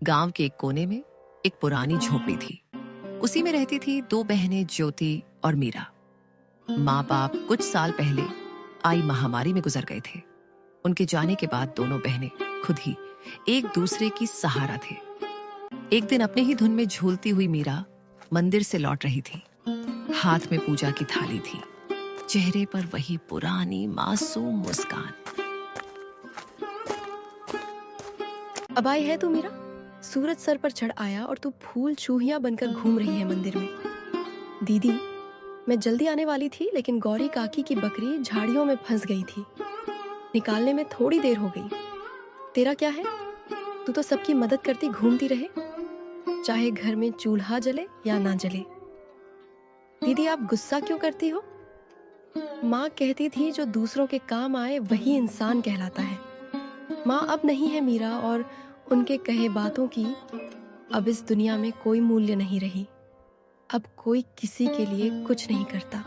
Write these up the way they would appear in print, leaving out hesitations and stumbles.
गांव के एक कोने में एक पुरानी झोपड़ी थी। उसी में रहती थी दो बहनें, ज्योति और मीरा। माँ बाप कुछ साल पहले आई महामारी में गुजर गए थे। उनके जाने के बाद दोनों बहनें खुद ही एक दूसरे की सहारा थे। एक दिन अपने ही धुन में झूलती हुई मीरा मंदिर से लौट रही थी। हाथ में पूजा की थाली थी, चेहरे पर वही पुरानी मासूम मुस्कान। अब आई है तू मीरा? सूरज सर पर चढ़ आया और तू फूल चूहिया बनकर घूम रही है मंदिर में। दीदी, मैं जल्दी आने वाली थी लेकिन गौरी काकी की बकरी झाड़ियों में फंस गई थी। निकालने में थोड़ी देर हो गई। तेरा क्या है? तू तो सबकी मदद करती घूमती रहे, चाहे घर में चूल्हा जले या ना जले। दीदी, आप गुस्सा क्यों करती हो? माँ कहती थी जो दूसरों के काम आए वही इंसान कहलाता है। माँ अब नहीं है मीरा, और उनके कहे बातों की अब इस दुनिया में कोई मूल्य नहीं रही। अब कोई किसी के लिए कुछ नहीं करता।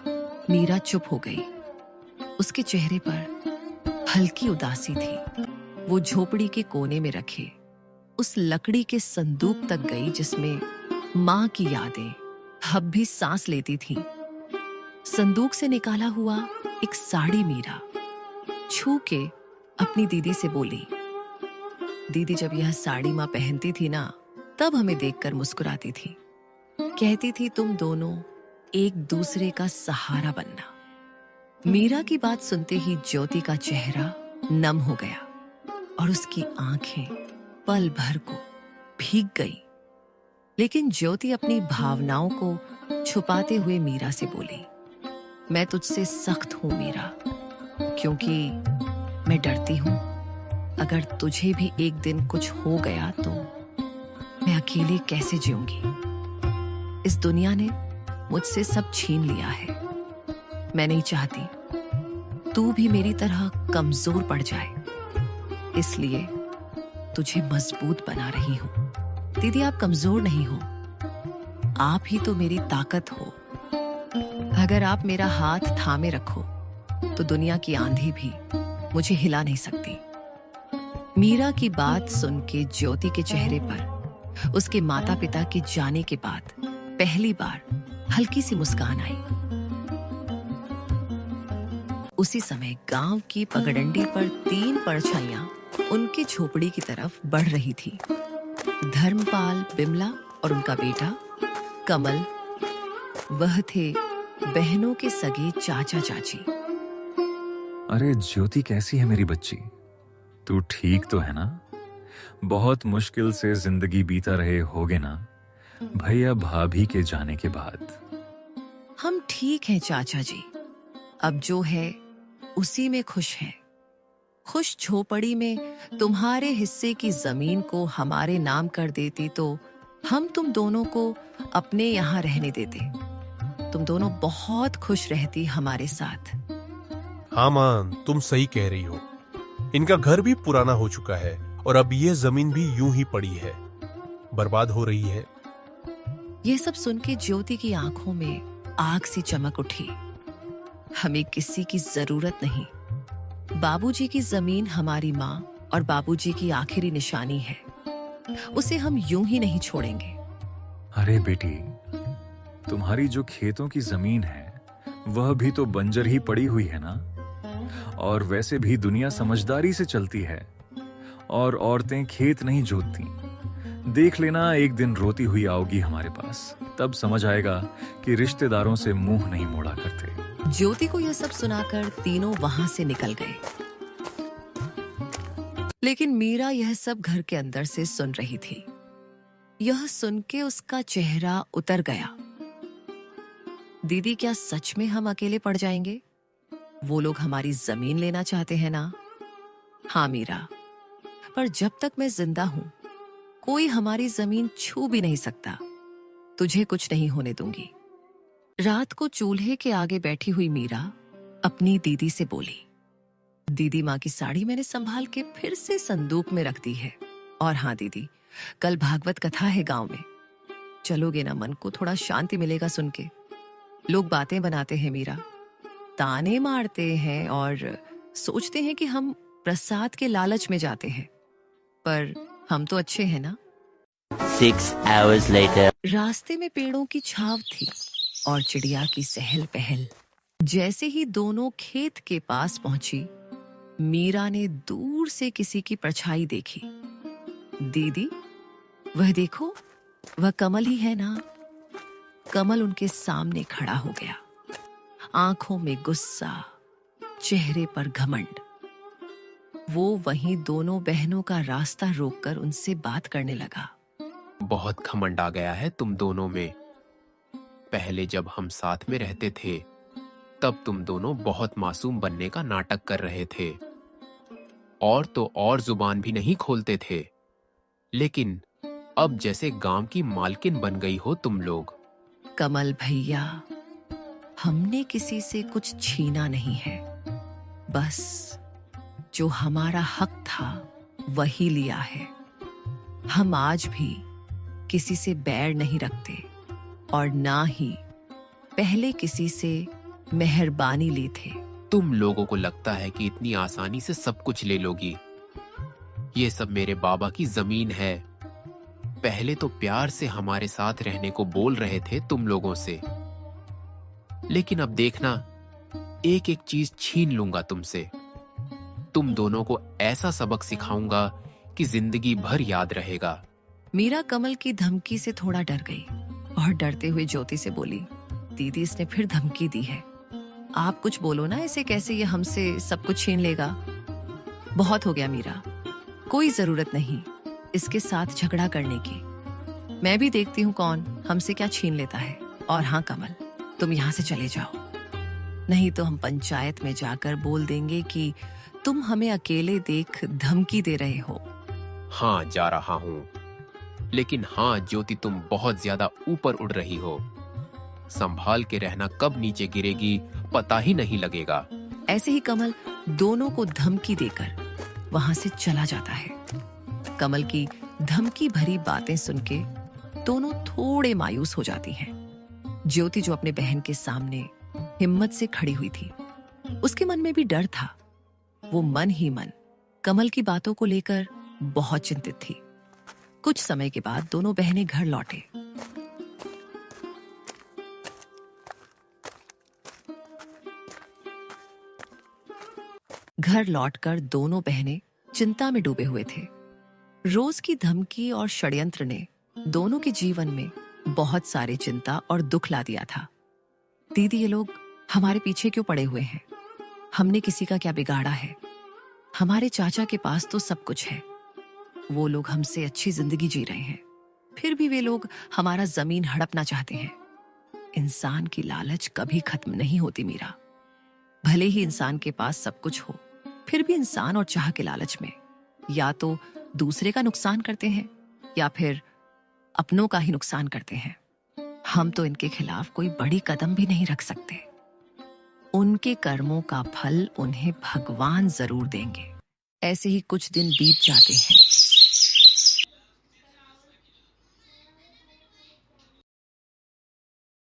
मीरा चुप हो गई। उसके चेहरे पर हल्की उदासी थी। वो झोपड़ी के कोने में रखे उस लकड़ी के संदूक तक गई जिसमें माँ की यादें अब भी सांस लेती थीं। संदूक से निकाला हुआ एक साड़ी मीरा छू के अपनी दीदी से बोली, दीदी, जब यह साड़ी माँ पहनती थी ना, तब हमें देखकर मुस्कुराती थी। कहती थी तुम दोनों एक दूसरे का सहारा बनना। मीरा की बात सुनते ही ज्योति का चेहरा नम हो गया और उसकी आंखें पल भर को भीग गई। लेकिन ज्योति अपनी भावनाओं को छुपाते हुए मीरा से बोली, मैं तुझसे सख्त हूं मीरा, क्योंकि मैं डरती हूं अगर तुझे भी एक दिन कुछ हो गया तो मैं अकेले कैसे जीऊंगी। इस दुनिया ने मुझसे सब छीन लिया है। मैं नहीं चाहती तू भी मेरी तरह कमजोर पड़ जाए, इसलिए तुझे मजबूत बना रही हूं। दीदी, आप कमजोर नहीं हो, आप ही तो मेरी ताकत हो। अगर आप मेरा हाथ थामे रखो तो दुनिया की आंधी भी मुझे हिला नहीं सकती। मीरा की बात सुन के ज्योति के चेहरे पर उसके माता पिता के जाने के बाद पहली बार हल्की सी मुस्कान आई। उसी समय गांव की पगडंडी पर 3 परछाइयां उनकी झोपड़ी की तरफ बढ़ रही थी। धर्मपाल, बिमला और उनका बेटा कमल, वह थे बहनों के सगे चाचा चाची। अरे ज्योति, कैसी है मेरी बच्ची? तू ठीक तो है ना? बहुत मुश्किल से जिंदगी बीता रहे होगे ना भैया भाभी के जाने के बाद। हम ठीक हैं चाचा जी, अब जो है उसी में खुश हैं। खुश झोपड़ी में तुम्हारे हिस्से की जमीन को हमारे नाम कर देती तो हम तुम दोनों को अपने यहाँ रहने देते। तुम दोनों बहुत खुश रहती हमारे साथ। हाँ मां, तुम सही कह रही हो। इनका घर भी पुराना हो चुका है और अब ये जमीन भी यूं ही पड़ी है, बर्बाद हो रही है। यह सब सुन के ज्योति की आंखों में आग सी चमक उठी। हमें किसी की जरूरत नहीं। बाबूजी की जमीन हमारी माँ और बाबूजी की आखिरी निशानी है। उसे हम यूं ही नहीं छोड़ेंगे। अरे बेटी, तुम्हारी जो खेतों की जमीन है वह भी तो बंजर ही पड़ी हुई है ना। और वैसे भी दुनिया समझदारी से चलती है और औरतें खेत नहीं जोतती। देख लेना, एक दिन रोती हुई आओगी हमारे पास, तब समझ आएगा कि रिश्तेदारों से मुंह नहीं मोड़ा करते। ज्योति को यह सब सुनाकर तीनों वहां से निकल गए। लेकिन मीरा यह सब घर के अंदर से सुन रही थी। यह सुन के उसका चेहरा उतर गया। दीदी, क्या सच में हम अकेले पड़ जाएंगे? वो लोग हमारी जमीन लेना चाहते हैं ना? हाँ मीरा, पर जब तक मैं जिंदा हूं कोई हमारी जमीन छू भी नहीं सकता। तुझे कुछ नहीं होने दूंगी। रात को चूल्हे के आगे बैठी हुई मीरा अपनी दीदी से बोली, दीदी, माँ की साड़ी मैंने संभाल के फिर से संदूक में रख दी है। और हाँ दीदी, कल भागवत कथा है गांव में, चलोगे ना? मन को थोड़ा शांति मिलेगा सुन के। लोग बातें बनाते हैं मीरा, ताने मारते हैं और सोचते हैं कि हम प्रसाद के लालच में जाते हैं, पर हम तो अच्छे हैं ना। 6 hours later. रास्ते में पेड़ों की छाव थी और चिड़िया की सहल पहल। जैसे ही दोनों खेत के पास पहुंची, मीरा ने दूर से किसी की परछाई देखी। दीदी, वह देखो, वह कमल ही है ना? कमल उनके सामने खड़ा हो गया, आंखों में गुस्सा, चेहरे पर घमंड। वो वहीं दोनों बहनों का रास्ता रोककर उनसे बात करने लगा। बहुत घमंड आ गया है तुम दोनों में। पहले जब हम साथ में रहते थे, तब तुम दोनों बहुत मासूम बनने का नाटक कर रहे थे और तो और जुबान भी नहीं खोलते थे। लेकिन अब जैसे गांव की मालकिन बन गई हो तुम लोग। कमल भैया, हमने किसी से कुछ छीना नहीं है, बस जो हमारा हक था वही लिया है। हम आज भी किसी से बैर नहीं रखते और ना ही पहले किसी से मेहरबानी ली थे। तुम लोगों को लगता है कि इतनी आसानी से सब कुछ ले लोगी। ये सब मेरे बाबा की जमीन है। पहले तो प्यार से हमारे साथ रहने को बोल रहे थे तुम लोगों से, लेकिन अब देखना, एक एक चीज छीन लूंगा तुमसे। तुम दोनों को ऐसा सबक सिखाऊंगा कि जिंदगी भर याद रहेगा। मीरा कमल की धमकी से थोड़ा डर गई और डरते हुए ज्योति से बोली, दीदी, इसने फिर धमकी दी है। आप कुछ बोलो ना, इसे कैसे ये हमसे सब कुछ छीन लेगा? बहुत हो गया मीरा, कोई जरूरत नहीं इसके साथ झगड़ा करने की। मैं भी देखती हूँ कौन हमसे क्या छीन लेता है। और हाँ कमल, तुम यहाँ से चले जाओ, नहीं तो हम पंचायत में जाकर बोल देंगे कि तुम हमें अकेले देख धमकी दे रहे हो। हाँ, जा रहा हूँ, लेकिन हाँ ज्योति, तुम बहुत ज्यादा ऊपर उड़ रही हो। संभाल के रहना, कब नीचे गिरेगी पता ही नहीं लगेगा। ऐसे ही कमल दोनों को धमकी देकर वहां से चला जाता है। कमल की धमकी भरी बातें सुनके दोनों थोड़े मायूस हो जाती हैं। ज्योति, जो अपने बहन के सामने हिम्मत से खड़ी हुई थी, उसके मन में भी डर था। वो मन ही मन कमल की बातों को लेकर बहुत चिंतित थी। कुछ समय के बाद दोनों बहनें घर लौटे। घर लौटकर दोनों बहनें चिंता में डूबे हुए थे। रोज की धमकी और षड्यंत्र ने दोनों के जीवन में बहुत सारे चिंता और दुख ला दिया था। दीदी, ये लोग हमारे पीछे क्यों पड़े हुए हैं? हमने किसी का क्या बिगाड़ा है? हमारे चाचा के पास तो सब कुछ है, वो लोग हमसे अच्छी जिंदगी जी रहे हैं, फिर भी वे लोग हमारा जमीन हड़पना चाहते हैं। इंसान की लालच कभी खत्म नहीं होती मीरा। भले ही इंसान के पास सब कुछ हो, फिर भी इंसान और चाह के लालच में या तो दूसरे का नुकसान करते हैं या फिर अपनों का ही नुकसान करते हैं। हम तो इनके खिलाफ कोई बड़ी कदम भी नहीं रख सकते। उनके कर्मों का फल उन्हें भगवान जरूर देंगे। ऐसे ही कुछ दिन बीत जाते हैं।